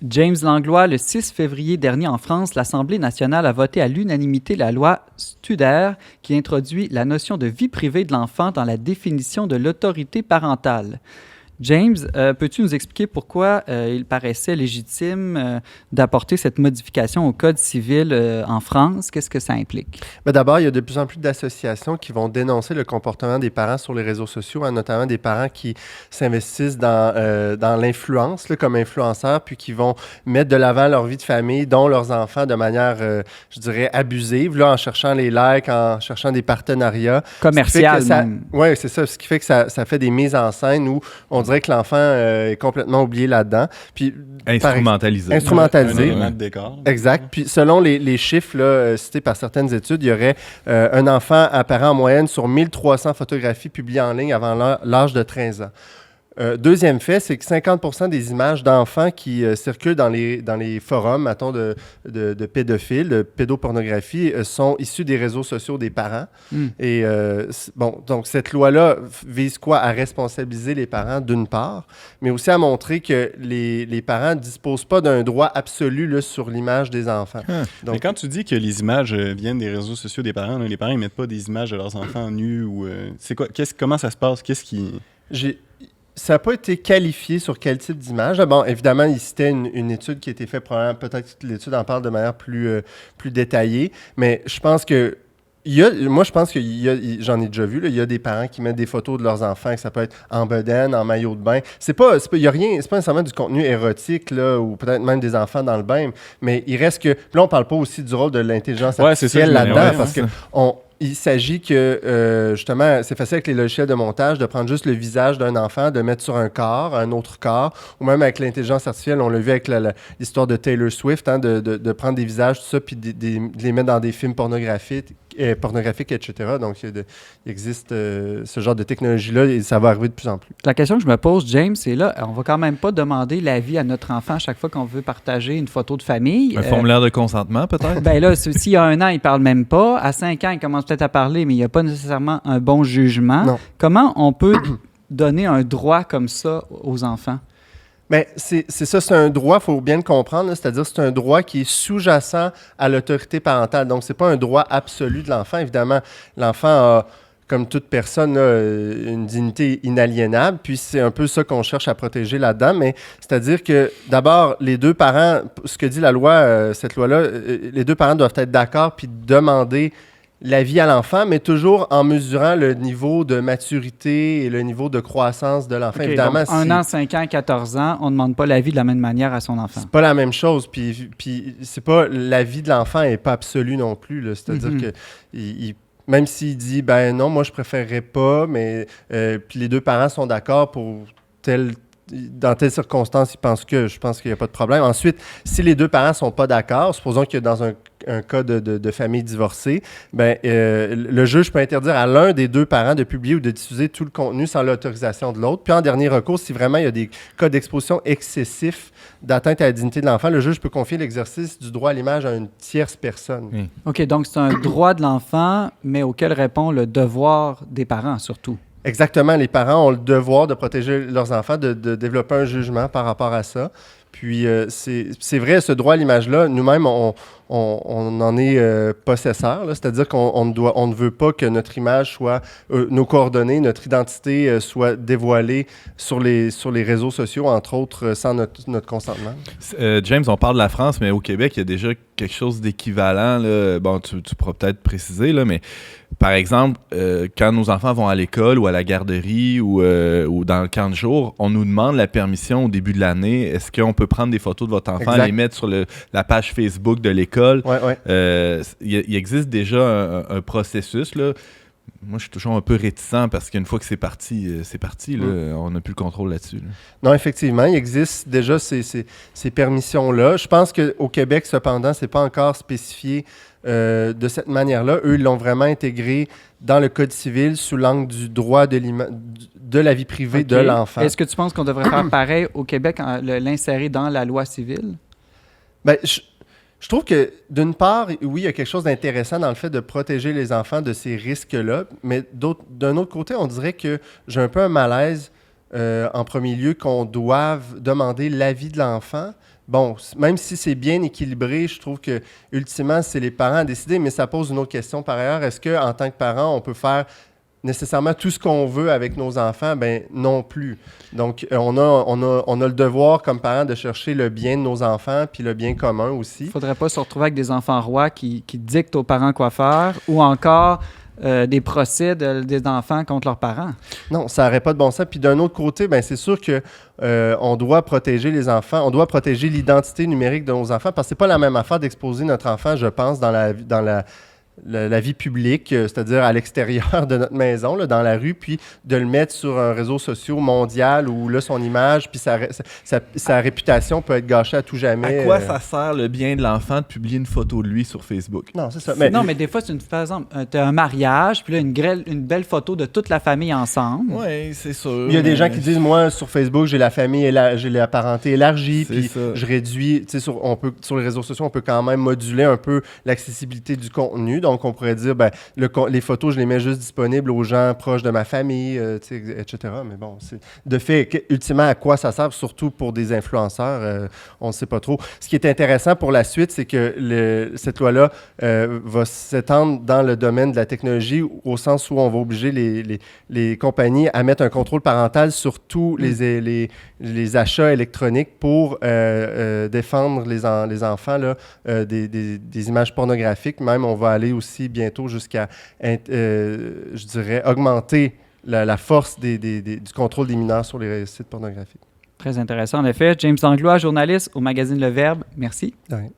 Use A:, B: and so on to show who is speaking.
A: James Langlois, le 6 février dernier en France, l'Assemblée nationale a voté à l'unanimité la loi Studer qui introduit la notion de vie privée de l'enfant dans la définition de l'autorité parentale. James, peux-tu nous expliquer pourquoi il paraissait légitime d'apporter cette modification au Code civil en France? Qu'est-ce que ça implique?
B: Ben d'abord, il y a de plus en plus d'associations qui vont dénoncer le comportement des parents sur les réseaux sociaux, hein, notamment des parents qui s'investissent dans l'influence, là, comme influenceurs, puis qui vont mettre de l'avant leur vie de famille, dont leurs enfants, de manière, je dirais, abusive, là, en cherchant les likes, en cherchant des partenariats.
A: Commercial, même.
B: Oui, c'est ça. Ce qui fait que ça fait des mises en scène où on dirait que l'enfant est complètement oublié là-dedans. Puis,
C: instrumentalisé.
B: Instrumentalisé.
C: Un élément de décor.
B: Exact. Puis selon les chiffres là, cités par certaines études, il y aurait un enfant apparent en moyenne sur 1300 photographies publiées en ligne avant l'âge de 13 ans. Deuxième fait, c'est que 50% des images d'enfants qui circulent dans les forums, mettons, de pédophiles, de pédopornographie, sont issus des réseaux sociaux des parents. Et bon, donc cette loi-là vise quoi? À responsabiliser les parents, d'une part, mais aussi à montrer que les parents ne disposent pas d'un droit absolu là, sur l'image des enfants.
C: Donc, mais quand tu dis que les images viennent des réseaux sociaux des parents, là, les parents ne mettent pas des images de leurs enfants nus ou... c'est quoi? Comment ça se passe? Qu'est-ce qui...
B: Ça n'a pas été qualifié sur quel type d'image. Bon, évidemment, il citait une étude qui a été faite, probablement, peut-être que l'étude en parle de manière plus détaillée, mais je pense que moi, je pense que j'en ai déjà vu, il y a des parents qui mettent des photos de leurs enfants, que ça peut être en bedaine, en maillot de bain. C'est pas nécessairement du contenu érotique, là, ou peut-être même des enfants dans le bain, mais il reste que... Là, on parle pas aussi du rôle de l'intelligence artificielle là-dedans, parce que il s'agit que, justement, c'est facile avec les logiciels de montage de prendre juste le visage d'un enfant, de mettre sur un corps, un autre corps, ou même avec l'intelligence artificielle, on l'a vu avec l'histoire de Taylor Swift, hein, de prendre des visages, tout ça, puis de les mettre dans des films pornographiques, etc. Donc, il existe ce genre de technologie-là et ça va arriver de plus en plus.
A: La question que je me pose, James, c'est là, on va quand même pas demander l'avis à notre enfant à chaque fois qu'on veut partager une photo de famille.
C: Un formulaire de consentement, peut-être?
A: Ben là, s'il y a 1 an, il parle même pas. À 5 ans, il commence peut-être à parler, mais il n'y a pas nécessairement un bon jugement.
B: Non.
A: Comment on peut donner un droit comme ça aux enfants?
B: Bien, c'est ça, c'est un droit, il faut bien le comprendre, là, c'est-à-dire c'est un droit qui est sous-jacent à l'autorité parentale. Donc, ce n'est pas un droit absolu de l'enfant. Évidemment, l'enfant a, comme toute personne, là, une dignité inaliénable, puis c'est un peu ça qu'on cherche à protéger là-dedans, mais c'est-à-dire que, d'abord, les deux parents, ce que dit la loi, cette loi-là, les deux parents doivent être d'accord puis demander l'avis à l'enfant, mais toujours en mesurant le niveau de maturité et le niveau de croissance de l'enfant.
A: Okay,
B: évidemment,
A: donc 1 an, 5 ans, 14 ans, on ne demande pas l'avis de la même manière à son enfant.
B: C'est pas la même chose. Puis c'est pas... L'avis de l'enfant n'est pas absolu non plus. Là. C'est-à-dire que même s'il dit, ben non, moi, je préférerais pas, mais puis les deux parents sont d'accord pour dans telle circonstance, je pense qu'il n'y a pas de problème. Ensuite, si les deux parents ne sont pas d'accord, supposons que dans un cas de famille divorcée, ben, le juge peut interdire à l'un des deux parents de publier ou de diffuser tout le contenu sans l'autorisation de l'autre. Puis en dernier recours, si vraiment il y a des cas d'exposition excessifs d'atteinte à la dignité de l'enfant, le juge peut confier l'exercice du droit à l'image à une tierce personne.
A: Oui. OK, donc c'est un droit de l'enfant, mais auquel répond le devoir des parents surtout.
B: Exactement. Les parents ont le devoir de protéger leurs enfants, de développer un jugement par rapport à ça. Puis, c'est vrai, ce droit à l'image-là, nous-mêmes, on en est possesseur. C'est-à-dire qu'on ne veut pas que notre image soit, nos coordonnées, notre identité soit dévoilée sur les réseaux sociaux, entre autres, sans notre consentement.
C: James, on parle de la France, mais au Québec, il y a déjà quelque chose d'équivalent. Là. Bon, tu pourras peut-être préciser, là, mais par exemple, quand nos enfants vont à l'école ou à la garderie ou dans le camp de jour, on nous demande la permission au début de l'année. Est-ce qu'on peut prendre des photos de votre enfant, les mettre sur la page Facebook de l'école?
B: Ouais.
C: Il existe déjà un processus, là. Moi, je suis toujours un peu réticent parce qu'une fois que c'est parti, là, on n'a plus le contrôle là-dessus. Là.
B: Non, effectivement, il existe déjà ces permissions-là. Je pense qu'au Québec, cependant, ce n'est pas encore spécifié de cette manière-là. Eux, ils l'ont vraiment intégré dans le Code civil sous l'angle du droit de la vie privée de l'enfant.
A: Est-ce que tu penses qu'on devrait faire pareil au Québec, l'insérer dans la loi civile?
B: Bien, je trouve que, d'une part, oui, il y a quelque chose d'intéressant dans le fait de protéger les enfants de ces risques-là, mais d'un autre côté, on dirait que j'ai un peu un malaise, en premier lieu, qu'on doive demander l'avis de l'enfant bon, même si c'est bien équilibré, je trouve que ultimement, c'est les parents à décider, mais ça pose une autre question par ailleurs. Est-ce qu'en tant que parent, on peut faire nécessairement tout ce qu'on veut avec nos enfants? Ben non plus. Donc, on a le devoir comme parents de chercher le bien de nos enfants puis le bien commun aussi.
A: Il ne faudrait pas se retrouver avec des enfants rois qui dictent aux parents quoi faire ou encore des procès des enfants contre leurs parents.
B: Non, ça n'aurait pas de bon sens. Puis d'un autre côté, ben c'est sûr que on doit protéger les enfants, on doit protéger l'identité numérique de nos enfants parce que c'est pas la même affaire d'exposer notre enfant, je pense, dans la vie publique, c'est-à-dire à l'extérieur de notre maison, là, dans la rue, puis de le mettre sur un réseau social mondial où là, son image, puis sa réputation peut être gâchée à tout jamais.
C: À quoi ça sert le bien de l'enfant de publier une photo de lui sur Facebook?
B: Non, c'est ça.
A: Non, mais des fois, c'est par exemple, tu as un mariage, puis là, une belle photo de toute la famille ensemble.
C: Oui, c'est sûr.
B: Il y a des gens qui disent, moi, sur Facebook, j'ai la famille, j'ai la parenté élargie, puis je réduis, tu sais, sur les réseaux sociaux, on peut quand même moduler un peu l'accessibilité du contenu. Donc, on pourrait dire, ben, les photos, je les mets juste disponibles aux gens proches de ma famille, etc. Mais bon, de fait, ultimement, à quoi ça sert, surtout pour des influenceurs, on ne sait pas trop. Ce qui est intéressant pour la suite, c'est que cette loi-là va s'étendre dans le domaine de la technologie, au sens où on va obliger les compagnies à mettre un contrôle parental sur tous les achats électroniques pour défendre les enfants là, des images pornographiques. Même, on va aller aussi bientôt jusqu'à, je dirais, augmenter la force du contrôle des mineurs sur les sites pornographiques.
A: Très intéressant, en effet. James Langlois, journaliste au magazine Le Verbe. Merci.
B: Ouais.